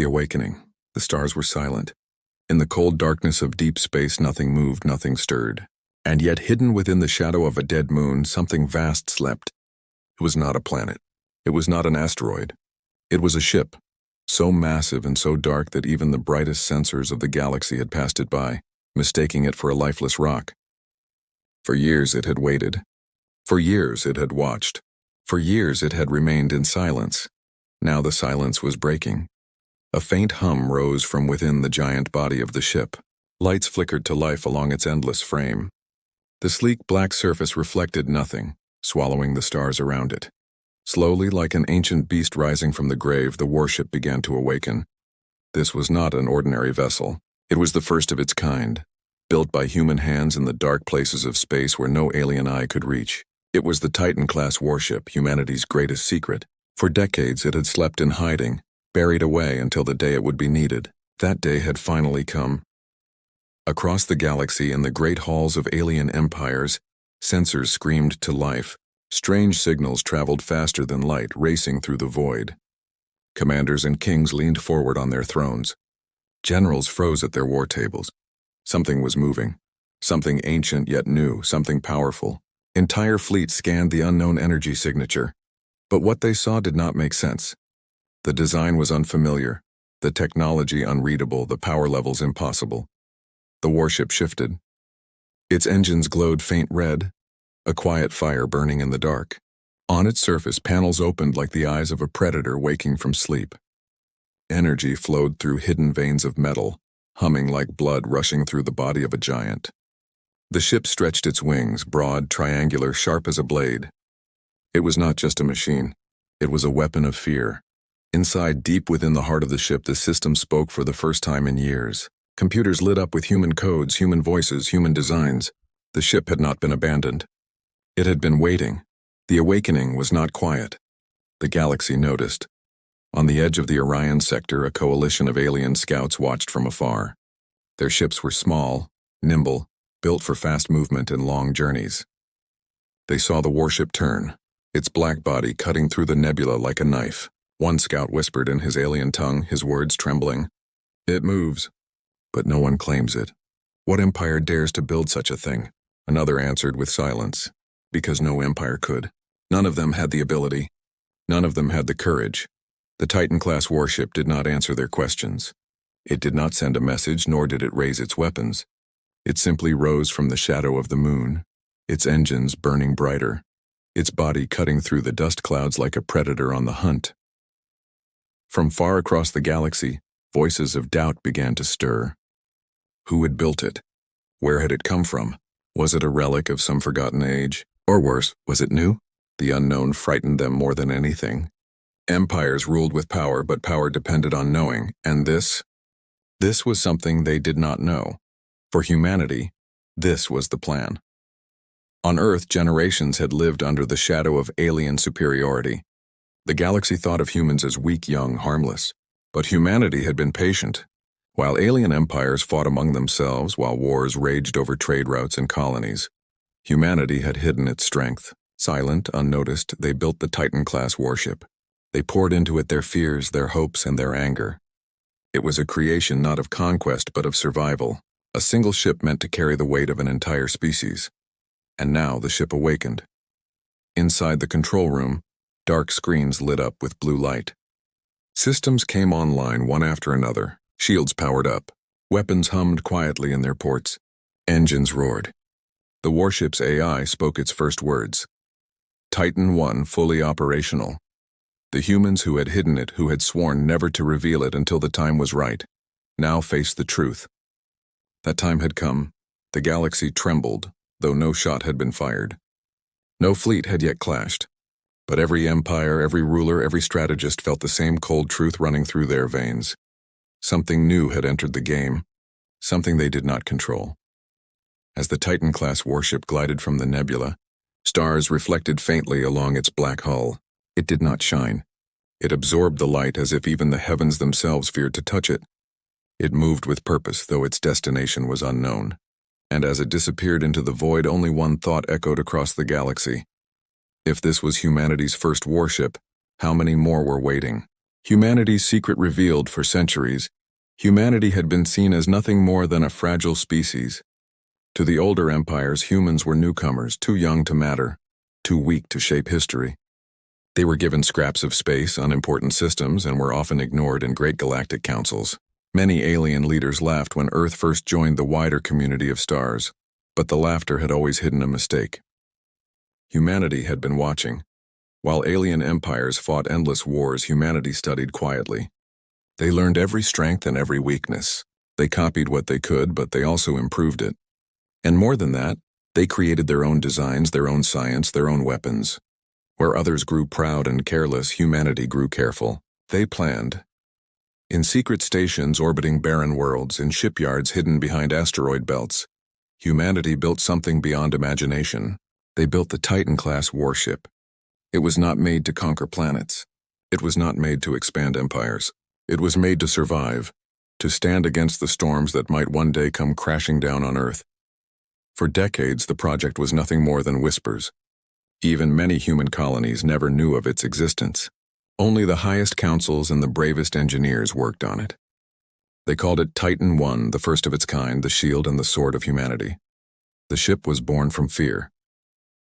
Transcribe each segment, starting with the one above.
The awakening. The stars were silent. In the cold darkness of deep space, nothing moved, nothing stirred. And yet, hidden within the shadow of a dead moon, something vast slept. It was not a planet. It was not an asteroid. It was a ship, so massive and so dark that even the brightest sensors of the galaxy had passed it by, mistaking it for a lifeless rock. For years it had waited. For years it had watched. For years it had remained in silence. Now the silence was breaking. A faint hum rose from within the giant body of the ship. Lights flickered to life along its endless frame. The sleek black surface reflected nothing, swallowing the stars around it. Slowly, like an ancient beast rising from the grave, the warship began to awaken. This was not an ordinary vessel. It was the first of its kind, built by human hands in the dark places of space where no alien eye could reach. It was the Titan-Class Warship, humanity's greatest secret. For decades it had slept in hiding, buried away until the day it would be needed. That day had finally come. Across the galaxy, in the great halls of alien empires, sensors screamed to life. Strange signals traveled faster than light, racing through the void. Commanders and kings leaned forward on their thrones. Generals froze at their war tables. Something was moving. Something ancient yet new, something powerful. Entire fleets scanned the unknown energy signature. But what they saw did not make sense. The design was unfamiliar, the technology unreadable, the power levels impossible. The warship shifted. Its engines glowed faint red, a quiet fire burning in the dark. On its surface, panels opened like the eyes of a predator waking from sleep. Energy flowed through hidden veins of metal, humming like blood rushing through the body of a giant. The ship stretched its wings, broad, triangular, sharp as a blade. It was not just a machine. It was a weapon of fear. Inside, deep within the heart of the ship, the system spoke for the first time in years. Computers lit up with human codes, human voices, human designs. The ship had not been abandoned. It had been waiting. The awakening was not quiet. The galaxy noticed. On the edge of the Orion sector, a coalition of alien scouts watched from afar. Their ships were small, nimble, built for fast movement and long journeys. They saw the warship turn, its black body cutting through the nebula like a knife. One scout whispered in his alien tongue, his words trembling. "It moves." But no one claims it. What empire dares to build such a thing? Another answered with silence. Because no empire could. None of them had the ability. None of them had the courage. The Titan-Class Warship did not answer their questions. It did not send a message, nor did it raise its weapons. It simply rose from the shadow of the moon, its engines burning brighter, its body cutting through the dust clouds like a predator on the hunt. From far across the galaxy, voices of doubt began to stir. Who had built it? Where had it come from? Was it a relic of some forgotten age? Or worse, was it new? The unknown frightened them more than anything. Empires ruled with power, but power depended on knowing, and this was something they did not know. For humanity, this was the plan. On Earth, generations had lived under the shadow of alien superiority. The galaxy thought of humans as weak, young, harmless. But humanity had been patient. While alien empires fought among themselves, while wars raged over trade routes and colonies, humanity had hidden its strength. Silent, unnoticed, they built the Titan-Class Warship. They poured into it their fears, their hopes, and their anger. It was a creation not of conquest but of survival, a single ship meant to carry the weight of an entire species. And now the ship awakened. Inside the control room, dark screens lit up with blue light. Systems came online one after another, shields powered up, weapons hummed quietly in their ports, engines roared. The warship's AI spoke its first words. Titan 1 fully operational. The humans who had hidden it, who had sworn never to reveal it until the time was right, now faced the truth. That time had come. The galaxy trembled, though no shot had been fired. No fleet had yet clashed. But every empire, every ruler, every strategist felt the same cold truth running through their veins. Something new had entered the game, something they did not control. As the Titan-Class Warship glided from the nebula, stars reflected faintly along its black hull. It did not shine. It absorbed the light as if even the heavens themselves feared to touch it. It moved with purpose, though its destination was unknown. And as it disappeared into the void, only one thought echoed across the galaxy. If this was humanity's first warship, how many more were waiting? Humanity's secret revealed. For centuries, humanity had been seen as nothing more than a fragile species. To the older empires, humans were newcomers, too young to matter, too weak to shape history. They were given scraps of space, unimportant systems, and were often ignored in great galactic councils. Many alien leaders laughed when Earth first joined the wider community of stars, but the laughter had always hidden a mistake. Humanity had been watching. While alien empires fought endless wars, humanity studied quietly. They learned every strength and every weakness. They copied what they could, but they also improved it. And more than that, they created their own designs, their own science, their own weapons. Where others grew proud and careless, humanity grew careful. They planned. In secret stations orbiting barren worlds, in shipyards hidden behind asteroid belts, humanity built something beyond imagination. They built the Titan-Class Warship. It was not made to conquer planets. It was not made to expand empires. It was made to survive, to stand against the storms that might one day come crashing down on Earth. For decades, the project was nothing more than whispers. Even many human colonies never knew of its existence. Only the highest councils and the bravest engineers worked on it. They called it Titan-1, the first of its kind, the shield and the sword of humanity. The ship was born from fear.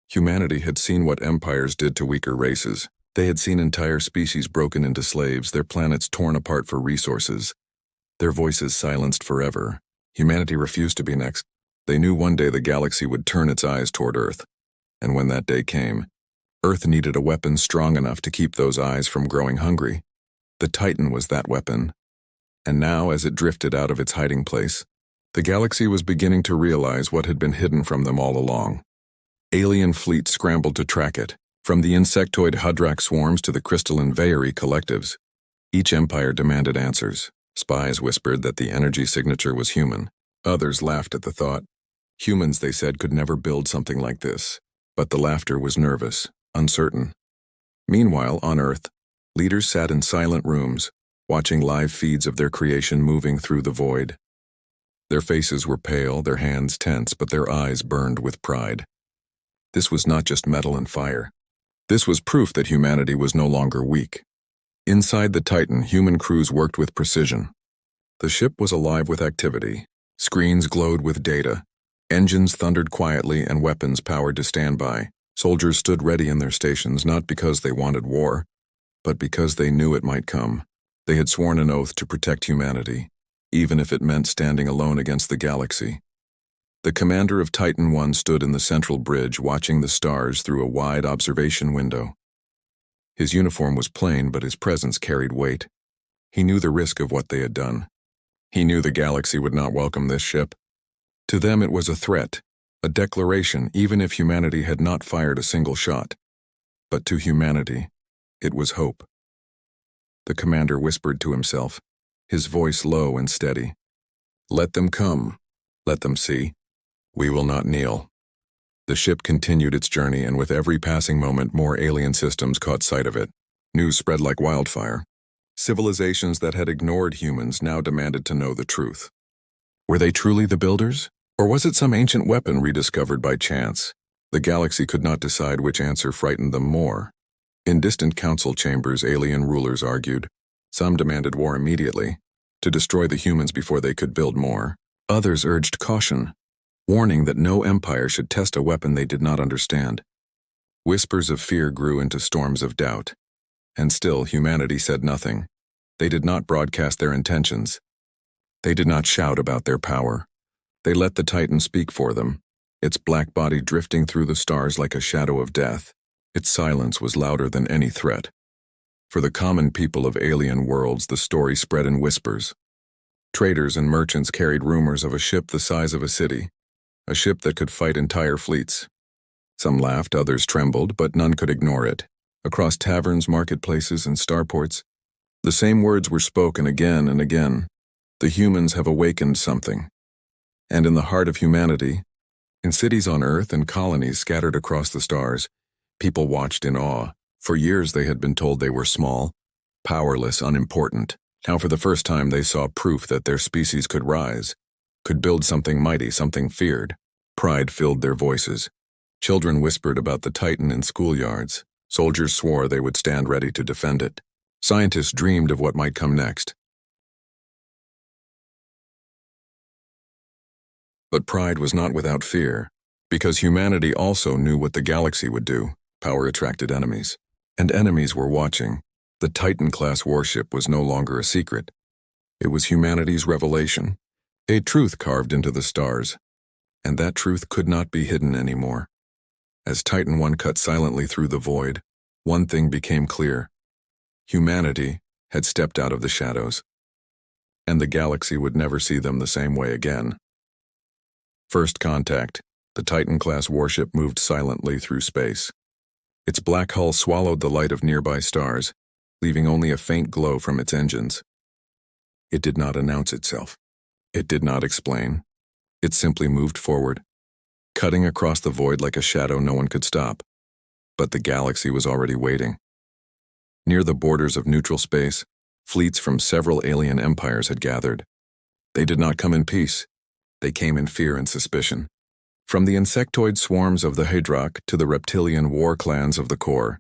Humanity had seen what empires did to weaker races. They had seen entire species broken into slaves, their planets torn apart for resources, their voices silenced forever. Humanity refused to be next. They knew one day the galaxy would turn its eyes toward Earth. And when that day came, Earth needed a weapon strong enough to keep those eyes from growing hungry. The Titan was that weapon. And now, as it drifted out of its hiding place, the galaxy was beginning to realize what had been hidden from them all along. Alien fleets scrambled to track it, from the insectoid Hadrak swarms to the crystalline Veyeri collectives. Each empire demanded answers. Spies whispered that the energy signature was human. Others laughed at the thought. Humans, they said, could never build something like this. But the laughter was nervous, uncertain. Meanwhile, on Earth, leaders sat in silent rooms, watching live feeds of their creation moving through the void. Their faces were pale, their hands tense, but their eyes burned with pride. This was not just metal and fire. This was proof that humanity was no longer weak. Inside the Titan, human crews worked with precision. The ship was alive with activity. Screens glowed with data. Engines thundered quietly and weapons powered to standby. Soldiers stood ready in their stations not because they wanted war, but because they knew it might come. They had sworn an oath to protect humanity, even if it meant standing alone against the galaxy. The commander of Titan-1 stood in the central bridge watching the stars through a wide observation window. His uniform was plain, but his presence carried weight. He knew the risk of what they had done. He knew the galaxy would not welcome this ship. To them it was a threat, a declaration, even if humanity had not fired a single shot. But to humanity, it was hope. The commander whispered to himself, his voice low and steady. "Let them come. Let them see. We will not kneel." The ship continued its journey, and with every passing moment, more alien systems caught sight of it. News spread like wildfire. Civilizations that had ignored humans now demanded to know the truth. Were they truly the builders? Or was it some ancient weapon rediscovered by chance? The galaxy could not decide which answer frightened them more. In distant council chambers, alien rulers argued. Some demanded war immediately, to destroy the humans before they could build more. Others urged caution, warning that no empire should test a weapon they did not understand. Whispers of fear grew into storms of doubt. And still, humanity said nothing. They did not broadcast their intentions. They did not shout about their power. They let the Titan speak for them, its black body drifting through the stars like a shadow of death. Its silence was louder than any threat. For the common people of alien worlds, the story spread in whispers. Traders and merchants carried rumors of a ship the size of a city, a ship that could fight entire fleets. Some laughed, others trembled, but none could ignore it. Across taverns, marketplaces, and starports, the same words were spoken again and again. The humans have awakened something. And in the heart of humanity, in cities on Earth and colonies scattered across the stars, people watched in awe. For years they had been told they were small, powerless, unimportant. Now for the first time they saw proof that their species could rise, could build something mighty, something feared. Pride filled their voices. Children whispered about the Titan in schoolyards. Soldiers swore they would stand ready to defend it. Scientists dreamed of what might come next. But pride was not without fear, because humanity also knew what the galaxy would do. Power attracted enemies. And enemies were watching. The Titan-Class Warship was no longer a secret. It was humanity's revelation, a truth carved into the stars. And that truth could not be hidden anymore. As Titan I cut silently through the void, one thing became clear. Humanity had stepped out of the shadows, and the galaxy would never see them the same way again. First contact, the Titan-Class Warship moved silently through space. Its black hull swallowed the light of nearby stars, leaving only a faint glow from its engines. It did not announce itself. It did not explain. It simply moved forward, cutting across the void like a shadow no one could stop. But the galaxy was already waiting. Near the borders of neutral space, fleets from several alien empires had gathered. They did not come in peace. They came in fear and suspicion. From the insectoid swarms of the Hadrock to the reptilian war clans of the core,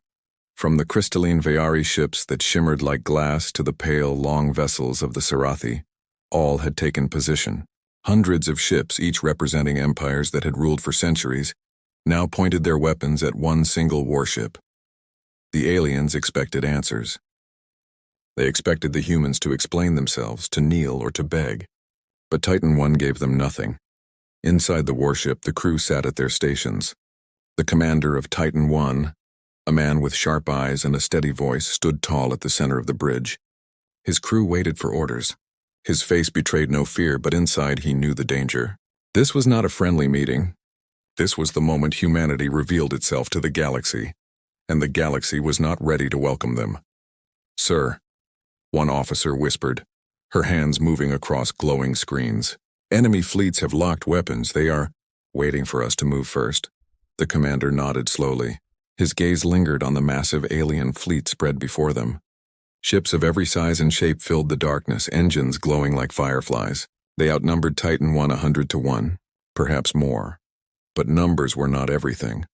from the crystalline Vayari ships that shimmered like glass to the pale, long vessels of the Sarathi, all had taken position. Hundreds of ships, each representing empires that had ruled for centuries, now pointed their weapons at one single warship. The aliens expected answers. They expected the humans to explain themselves, to kneel or to beg. But Titan I gave them nothing. Inside the warship, the crew sat at their stations. The commander of Titan I, a man with sharp eyes and a steady voice, stood tall at the center of the bridge. His crew waited for orders. His face betrayed no fear, but inside he knew the danger. This was not a friendly meeting. This was the moment humanity revealed itself to the galaxy, and the galaxy was not ready to welcome them. "Sir," one officer whispered, her hands moving across glowing screens. "Enemy fleets have locked weapons. They are waiting for us to move first." The commander nodded slowly. His gaze lingered on the massive alien fleet spread before them. Ships of every size and shape filled the darkness, engines glowing like fireflies. They outnumbered Titan I 100 to 1, perhaps more. But numbers were not everything.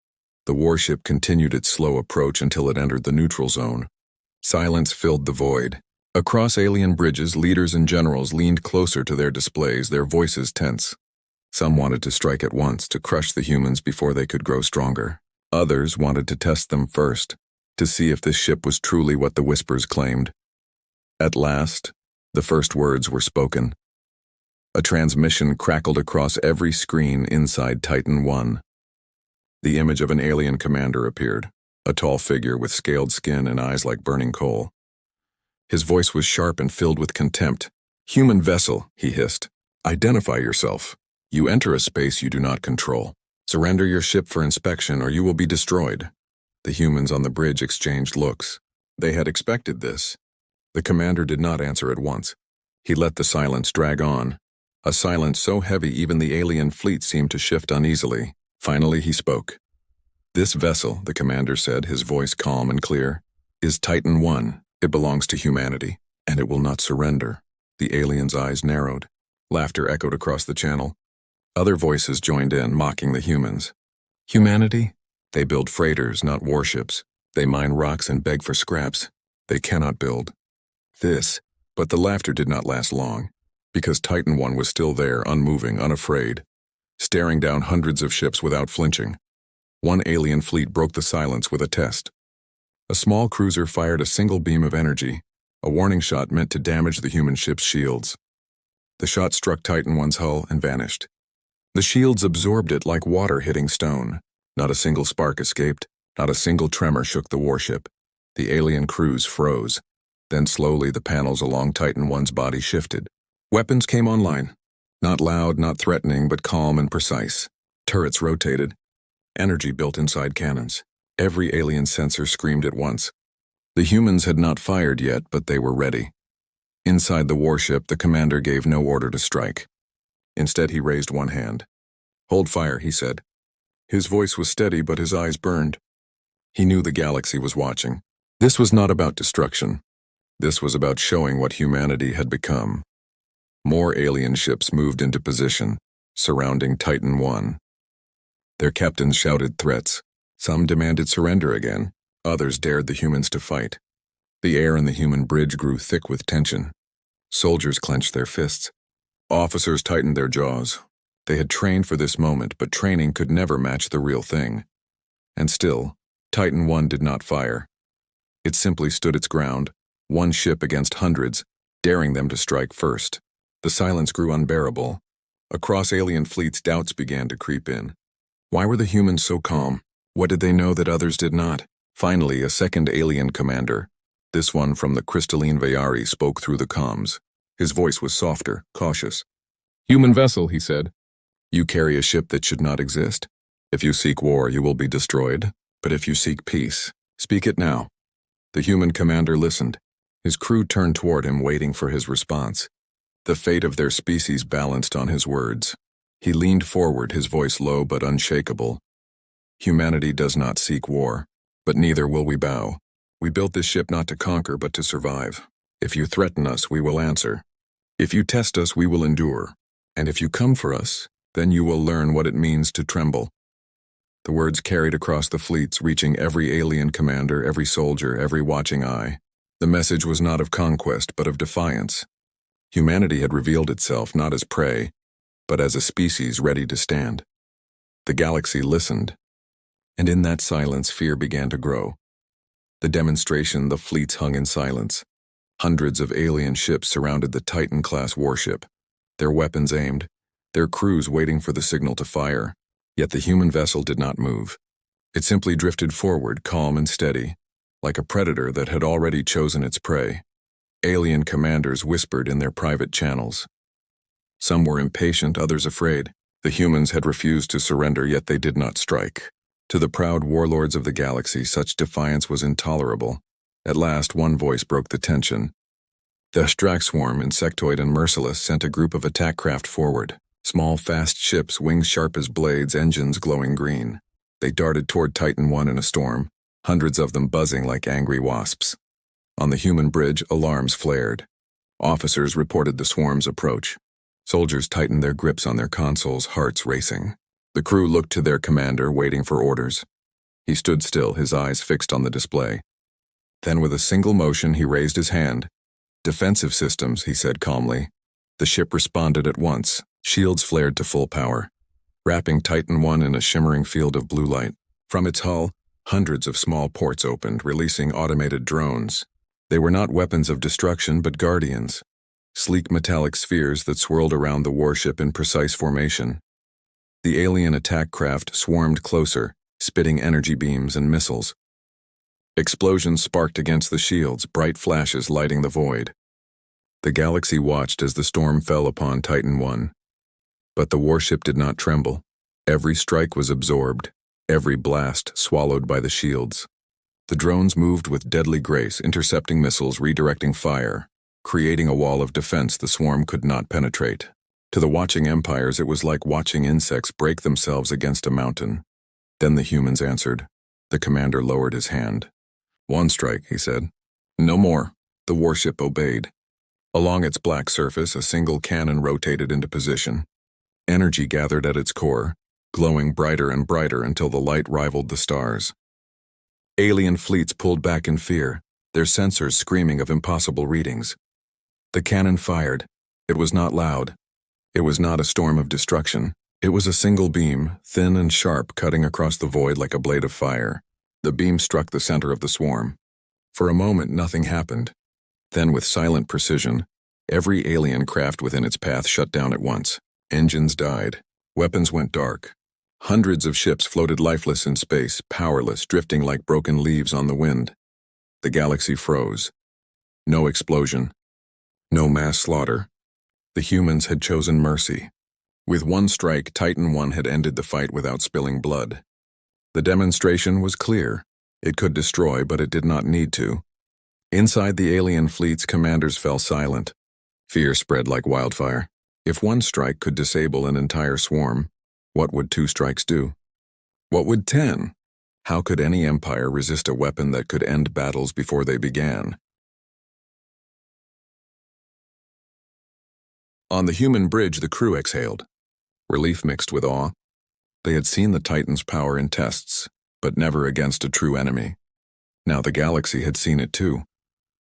The warship continued its slow approach until it entered the neutral zone. Silence filled the void. Across alien bridges, leaders and generals leaned closer to their displays, their voices tense. Some wanted to strike at once, to crush the humans before they could grow stronger. Others wanted to test them first, to see if this ship was truly what the whispers claimed. At last, the first words were spoken. A transmission crackled across every screen inside Titan I. The image of an alien commander appeared, a tall figure with scaled skin and eyes like burning coal. His voice was sharp and filled with contempt. "Human vessel," he hissed. "Identify yourself. You enter a space you do not control. Surrender your ship for inspection or you will be destroyed." The humans on the bridge exchanged looks. They had expected this. The commander did not answer at once. He let the silence drag on, a silence so heavy even the alien fleet seemed to shift uneasily. Finally he spoke. "This vessel," the commander said, his voice calm and clear, "is Titan I. It belongs to humanity, and it will not surrender." The alien's eyes narrowed. Laughter echoed across the channel. Other voices joined in, mocking the humans. "Humanity? They build freighters, not warships. They mine rocks and beg for scraps. They cannot build this." But the laughter did not last long, because Titan I was still there, unmoving, unafraid, staring down hundreds of ships without flinching. One alien fleet broke the silence with a test. A small cruiser fired a single beam of energy, a warning shot meant to damage the human ship's shields. The shot struck Titan I's hull and vanished. The shields absorbed it like water hitting stone. Not a single spark escaped, not a single tremor shook the warship. The alien crews froze. Then slowly the panels along Titan I's body shifted. Weapons came online. Not loud, not threatening, but calm and precise. Turrets rotated. Energy built inside cannons. Every alien sensor screamed at once. The humans had not fired yet, but they were ready. Inside the warship, the commander gave no order to strike. Instead, he raised one hand. "Hold fire," he said. His voice was steady, but his eyes burned. He knew the galaxy was watching. This was not about destruction. This was about showing what humanity had become. More alien ships moved into position, surrounding Titan I. Their captains shouted threats. Some demanded surrender again. Others dared the humans to fight. The air in the human bridge grew thick with tension. Soldiers clenched their fists. Officers tightened their jaws. They had trained for this moment, but training could never match the real thing. And still, Titan-1 did not fire. It simply stood its ground, one ship against hundreds, daring them to strike first. The silence grew unbearable. Across alien fleets, doubts began to creep in. Why were the humans so calm? What did they know that others did not? Finally, a second alien commander, this one from the crystalline Vayari, spoke through the comms. His voice was softer, cautious. "Human vessel," he said. "You carry a ship that should not exist. If you seek war, you will be destroyed. But if you seek peace, speak it now." The human commander listened. His crew turned toward him, waiting for his response. The fate of their species balanced on his words. He leaned forward, his voice low but unshakable. "Humanity does not seek war, but neither will we bow. We built this ship not to conquer, but to survive. If you threaten us, we will answer. If you test us, we will endure. And if you come for us, then you will learn what it means to tremble." The words carried across the fleets, reaching every alien commander, every soldier, every watching eye. The message was not of conquest, but of defiance. Humanity had revealed itself not as prey, but as a species ready to stand. The galaxy listened, and in that silence fear began to grow. The demonstration, the fleets hung in silence. Hundreds of alien ships surrounded the Titan-Class Warship, their weapons aimed, their crews waiting for the signal to fire. Yet the human vessel did not move. It simply drifted forward, calm and steady, like a predator that had already chosen its prey. Alien commanders whispered in their private channels. Some were impatient, others afraid. The humans had refused to surrender, yet they did not strike. To the proud warlords of the galaxy, such defiance was intolerable. At last, one voice broke the tension. The Strack Swarm, insectoid and merciless, sent a group of attack craft forward. Small, fast ships, wings sharp as blades, engines glowing green. They darted toward Titan-1 in a storm, hundreds of them buzzing like angry wasps. On the human bridge, alarms flared. Officers reported the swarm's approach. Soldiers tightened their grips on their consoles, hearts racing. The crew looked to their commander, waiting for orders. He stood still, his eyes fixed on the display. Then with a single motion, he raised his hand. "Defensive systems," he said calmly. The ship responded at once. Shields flared to full power, wrapping Titan-1 in a shimmering field of blue light. From its hull, hundreds of small ports opened, releasing automated drones. They were not weapons of destruction, but guardians. Sleek metallic spheres that swirled around the warship in precise formation. The alien attack craft swarmed closer, spitting energy beams and missiles. Explosions sparked against the shields, bright flashes lighting the void. The galaxy watched as the storm fell upon Titan-1. But the warship did not tremble. Every strike was absorbed, every blast swallowed by the shields. The drones moved with deadly grace, intercepting missiles, redirecting fire, creating a wall of defense the swarm could not penetrate. To the watching empires, it was like watching insects break themselves against a mountain. Then the humans answered. The commander lowered his hand. "One strike," he said. "No more." The warship obeyed. Along its black surface, a single cannon rotated into position. Energy gathered at its core, glowing brighter and brighter until the light rivaled the stars. Alien fleets pulled back in fear, their sensors screaming of impossible readings. The cannon fired. It was not loud. It was not a storm of destruction. It was a single beam, thin and sharp, cutting across the void like a blade of fire. The beam struck the center of the swarm. For a moment, nothing happened. Then, with silent precision, every alien craft within its path shut down at once. Engines died. Weapons went dark. Hundreds of ships floated lifeless in space, powerless, drifting like broken leaves on the wind. The galaxy froze. No explosion. No mass slaughter. The humans had chosen mercy. With one strike, Titan-1 had ended the fight without spilling blood. The demonstration was clear. It could destroy, but it did not need to. Inside the alien fleet's commanders fell silent. Fear spread like wildfire. If one strike could disable an entire swarm, what would 2 strikes do? What would 10? How could any empire resist a weapon that could end battles before they began? On the human bridge, the crew exhaled. Relief mixed with awe. They had seen the Titan's power in tests, but never against a true enemy. Now the galaxy had seen it too.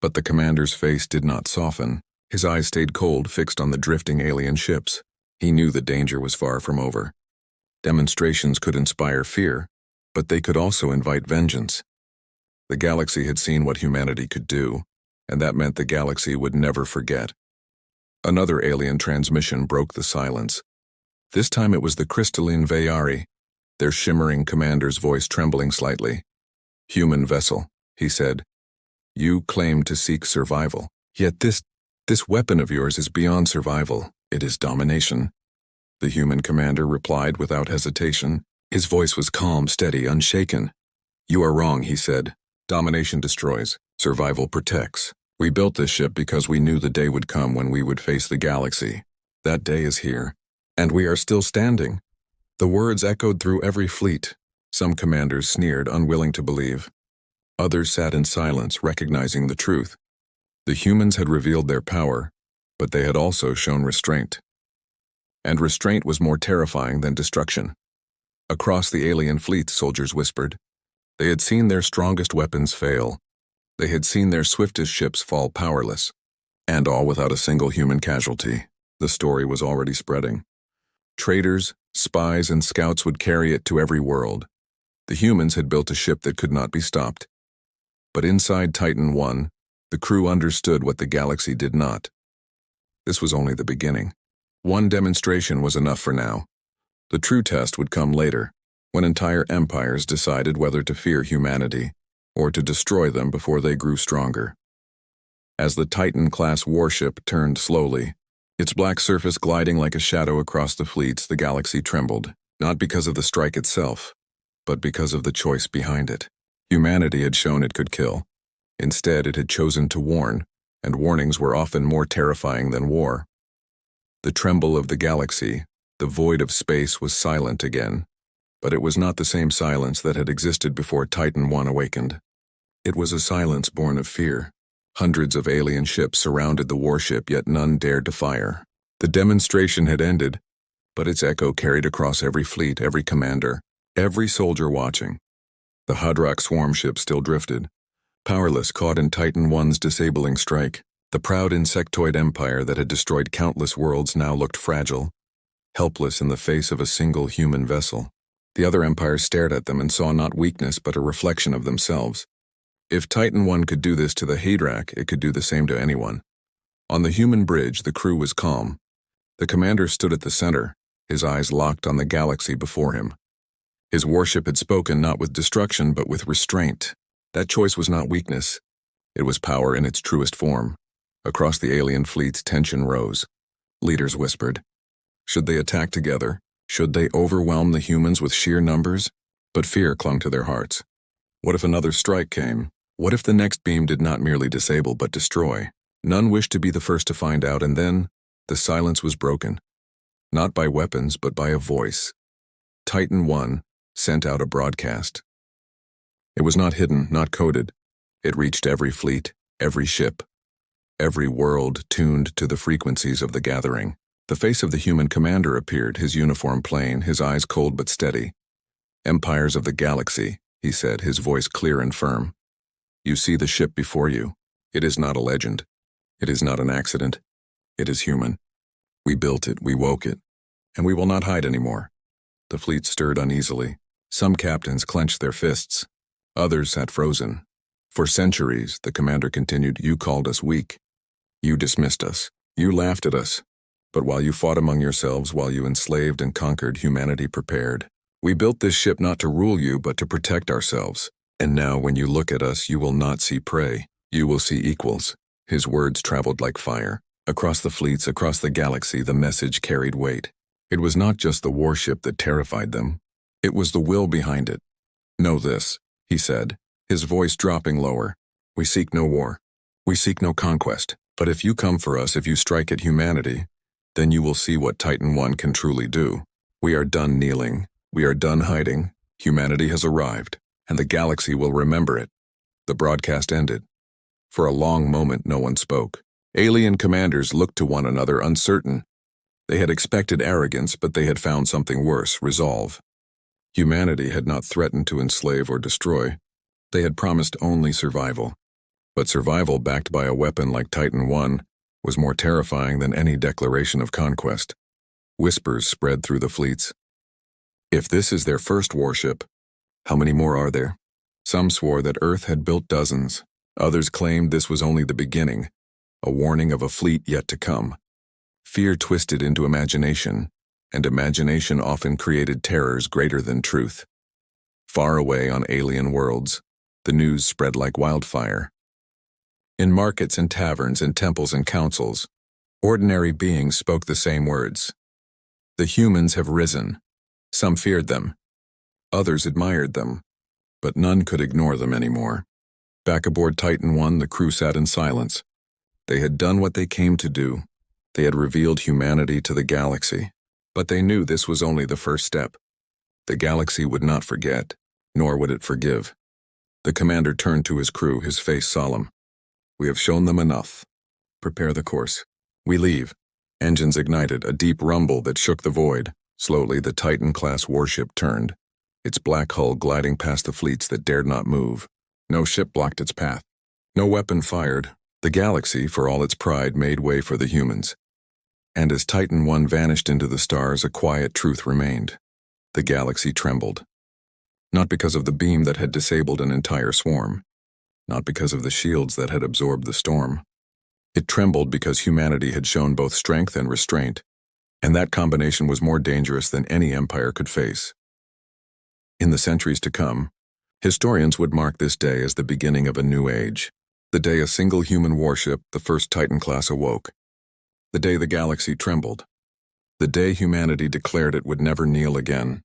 But the commander's face did not soften. His eyes stayed cold, fixed on the drifting alien ships. He knew the danger was far from over. Demonstrations could inspire fear, but they could also invite vengeance. The galaxy had seen what humanity could do, and that meant the galaxy would never forget. Another alien transmission broke the silence. This time it was the crystalline Vayari, their shimmering commander's voice trembling slightly. "Human vessel," he said. "You claim to seek survival, yet this weapon of yours is beyond survival. It is domination." The human commander replied without hesitation. His voice was calm, steady, unshaken. "You are wrong," he said. "Domination destroys. Survival protects. We built this ship because we knew the day would come when we would face the galaxy. That day is here, and we are still standing." The words echoed through every fleet. Some commanders sneered, unwilling to believe. Others sat in silence, recognizing the truth. The humans had revealed their power, but they had also shown restraint. And restraint was more terrifying than destruction. Across the alien fleet, soldiers whispered. They had seen their strongest weapons fail. They had seen their swiftest ships fall powerless. And all without a single human casualty. The story was already spreading. Traitors, spies, and scouts would carry it to every world. The humans had built a ship that could not be stopped. But inside Titan-1, the crew understood what the galaxy did not. This was only the beginning. One demonstration was enough for now. The true test would come later, when entire empires decided whether to fear humanity or to destroy them before they grew stronger. As the Titan-Class Warship turned slowly, its black surface gliding like a shadow across the fleets, the galaxy trembled, not because of the strike itself, but because of the choice behind it. Humanity had shown it could kill. Instead, it had chosen to warn, and warnings were often more terrifying than war. The tremble of the galaxy, the void of space, was silent again, but it was not the same silence that had existed before Titan-1 awakened. It was a silence born of fear. Hundreds of alien ships surrounded the warship, yet none dared to fire. The demonstration had ended, but its echo carried across every fleet, every commander, every soldier watching. The Hadrak swarm ship still drifted, powerless, caught in Titan-1's disabling strike. The proud insectoid empire that had destroyed countless worlds now looked fragile, helpless in the face of a single human vessel. The other empires stared at them and saw not weakness but a reflection of themselves. If Titan-1 could do this to the Hadrak, it could do the same to anyone. On the human bridge, the crew was calm. The commander stood at the center, his eyes locked on the galaxy before him. His warship had spoken not with destruction but with restraint. That choice was not weakness. It was power in its truest form. Across the alien fleets, tension rose. Leaders whispered. Should they attack together? Should they overwhelm the humans with sheer numbers? But fear clung to their hearts. What if another strike came? What if the next beam did not merely disable but destroy? None wished to be the first to find out, and then the silence was broken. Not by weapons, but by a voice. Titan-1 sent out a broadcast. It was not hidden, not coded. It reached every fleet, every ship. Every world tuned to the frequencies of the gathering. The face of the human commander appeared, his uniform plain, his eyes cold but steady. "Empires of the galaxy," he said, his voice clear and firm. "You see the ship before you. It is not a legend. It is not an accident. It is human. We built it, we woke it, and we will not hide anymore." The fleet stirred uneasily. Some captains clenched their fists. Others sat frozen. "For centuries," the commander continued, "you called us weak. You dismissed us. You laughed at us. But while you fought among yourselves, while you enslaved and conquered, humanity prepared. We built this ship not to rule you, but to protect ourselves. And now when you look at us, you will not see prey. You will see equals." His words traveled like fire. Across the fleets, across the galaxy, the message carried weight. It was not just the warship that terrified them. It was the will behind it. "Know this," he said, his voice dropping lower. "We seek no war. We seek no conquest. But if you come for us, if you strike at humanity, then you will see what Titan-1 can truly do. We are done kneeling. We are done hiding. Humanity has arrived, and the galaxy will remember it." The broadcast ended. For a long moment, no one spoke. Alien commanders looked to one another, uncertain. They had expected arrogance, but they had found something worse, resolve. Humanity had not threatened to enslave or destroy. They had promised only survival. But survival backed by a weapon like Titan-1 was more terrifying than any declaration of conquest. Whispers spread through the fleets. If this is their first warship, how many more are there? Some swore that Earth had built dozens. Others claimed this was only the beginning, a warning of a fleet yet to come. Fear twisted into imagination, and imagination often created terrors greater than truth. Far away on alien worlds, the news spread like wildfire. In markets and taverns and temples and councils, ordinary beings spoke the same words. The humans have risen. Some feared them. Others admired them, but none could ignore them anymore. Back aboard Titan-1, the crew sat in silence. They had done what they came to do. They had revealed humanity to the galaxy, but they knew this was only the first step. The galaxy would not forget, nor would it forgive. The commander turned to his crew, his face solemn. We have shown them enough. Prepare the course. We leave. Engines ignited, a deep rumble that shook the void. Slowly, the Titan-Class Warship turned, its black hull gliding past the fleets that dared not move. No ship blocked its path. No weapon fired. The galaxy, for all its pride, made way for the humans. And as Titan-1 vanished into the stars, a quiet truth remained. The galaxy trembled. Not because of the beam that had disabled an entire swarm. Not because of the shields that had absorbed the storm. It trembled because humanity had shown both strength and restraint, and that combination was more dangerous than any empire could face. In the centuries to come, historians would mark this day as the beginning of a new age, the day a single human warship, the first Titan-class, awoke, the day the galaxy trembled, the day humanity declared it would never kneel again.